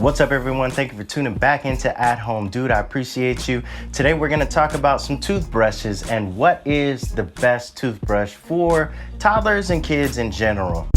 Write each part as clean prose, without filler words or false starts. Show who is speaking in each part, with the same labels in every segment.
Speaker 1: What's up everyone, thank you for tuning back into At Home Dude. I appreciate you. Today we're gonna talk about some toothbrushes and what is the best toothbrush for toddlers and kids in general.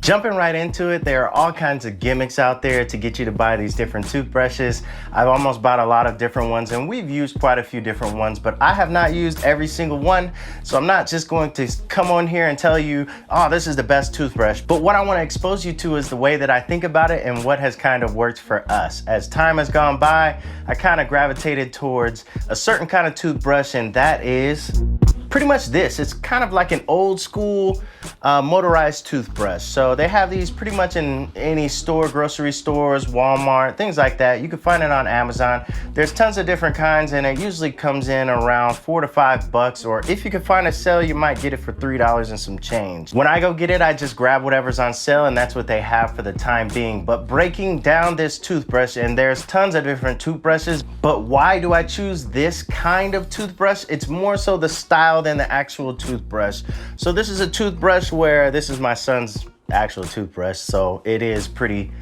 Speaker 1: Jumping right into it, there are all kinds of gimmicks out there to get you to buy these different toothbrushes. I've almost bought a lot of different ones and we've used quite a few different ones, but I have not used every single one. So I'm not just going to come on here and tell you, oh, this is the best toothbrush. But what I want to expose you to is the way that I think about it and what has kind of worked for us. As time has gone by, I kind of gravitated towards a certain kind of toothbrush, and that is pretty much this. It's kind of like an old school motorized toothbrush. So they have these pretty much in any store, grocery stores, Walmart, things like that. You can find it on Amazon. There's tons of different kinds and it usually comes in around $4 to $5, or if you can find a sale, you might get it for $3 and some change. When I go get it, I just grab whatever's on sale and that's what they have for the time being. But breaking down this toothbrush, and there's tons of different toothbrushes, but why do I choose this kind of toothbrush? It's more so the style than the actual toothbrush. So this is a toothbrush where this is my son's actual toothbrush, so it is pretty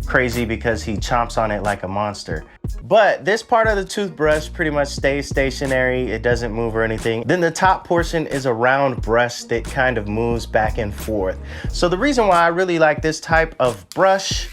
Speaker 1: crazy because he chomps on it like a monster. But this part of the toothbrush pretty much stays stationary. It doesn't move or anything. Then the top portion is a round brush that kind of moves back and forth. So the reason why I really like this type of brush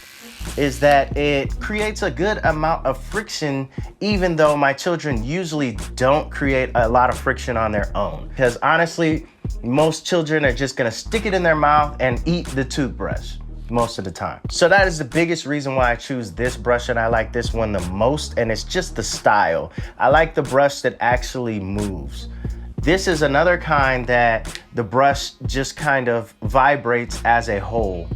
Speaker 1: is that it creates a good amount of friction, even though my children usually don't create a lot of friction on their own. Because honestly, most children are just gonna stick it in their mouth and eat the toothbrush most of the time. So that is the biggest reason why I choose this brush, and I like this one the most, and it's just the style. I like the brush that actually moves. This is another kind that the brush just kind of vibrates as a whole.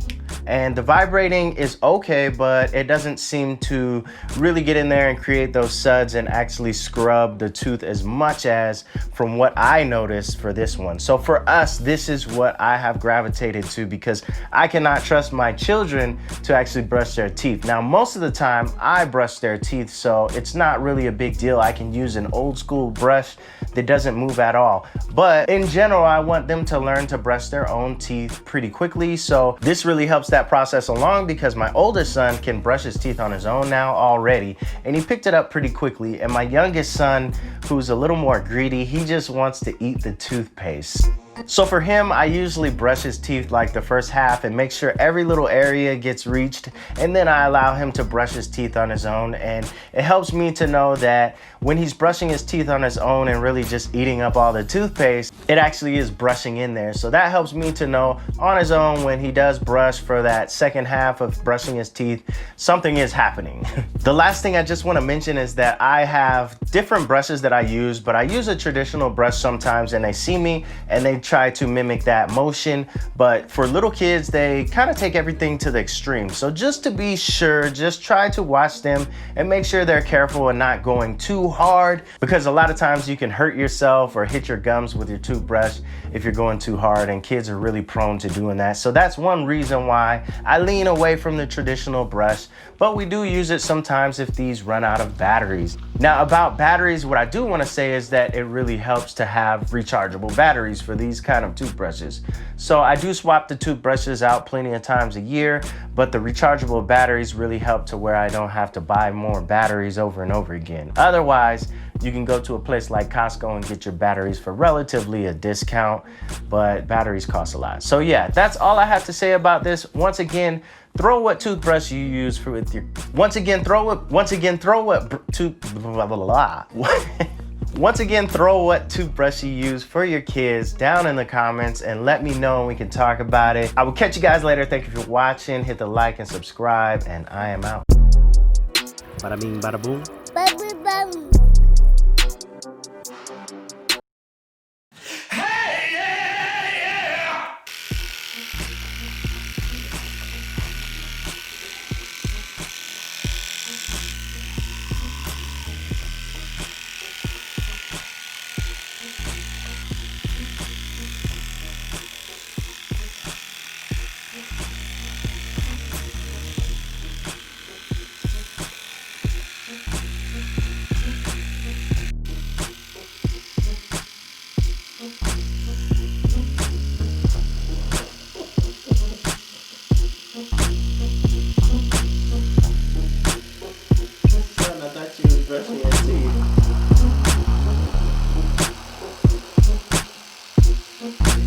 Speaker 1: And the vibrating is okay, but it doesn't seem to really get in there and create those suds and actually scrub the tooth as much as from what I noticed for this one. So for us, this is what I have gravitated to because I cannot trust my children to actually brush their teeth. Now, most of the time I brush their teeth, so it's not really a big deal. I can use an old school brush that doesn't move at all. But in general, I want them to learn to brush their own teeth pretty quickly. So this really helps that process along because my oldest son can brush his teeth on his own now already, and he picked it up pretty quickly. And my youngest son, who's a little more greedy, he just wants to eat the toothpaste. So for him, I usually brush his teeth like the first half and make sure every little area gets reached, and then I allow him to brush his teeth on his own. And it helps me to know that when he's brushing his teeth on his own and really just eating up all the toothpaste, it actually is brushing in there. So that helps me to know on his own when he does brush for that second half of brushing his teeth, something is happening. The last thing I just want to mention is that I have different brushes that I use, but I use a traditional brush sometimes and they see me and they try to mimic that motion. But for little kids, they kind of take everything to the extreme. So just to be sure, just try to watch them and make sure they're careful and not going too hard, because a lot of times you can hurt yourself or hit your gums with your toothbrush if you're going too hard, and kids are really prone to doing that. So that's one reason why I lean away from the traditional brush, but we do use it sometimes if these run out of batteries. Now about batteries, what I do want to say is that it really helps to have rechargeable batteries for these kind of toothbrushes. So I do swap the toothbrushes out plenty of times a year, but the rechargeable batteries really help to where I don't have to buy more batteries over and over again. Otherwise, you can go to a place like Costco and get your batteries for relatively a discount, but batteries cost a lot. So yeah, that's all I have to say about this. Once again, throw what toothbrush you use for with your, once again, throw what toothbrush you use for your kids down in the comments and let me know and we can talk about it. I will catch you guys later. Thank you for watching. Hit the like and subscribe, and I am out. Bada bing, bada boom.
Speaker 2: Bada boom, bada boom. you.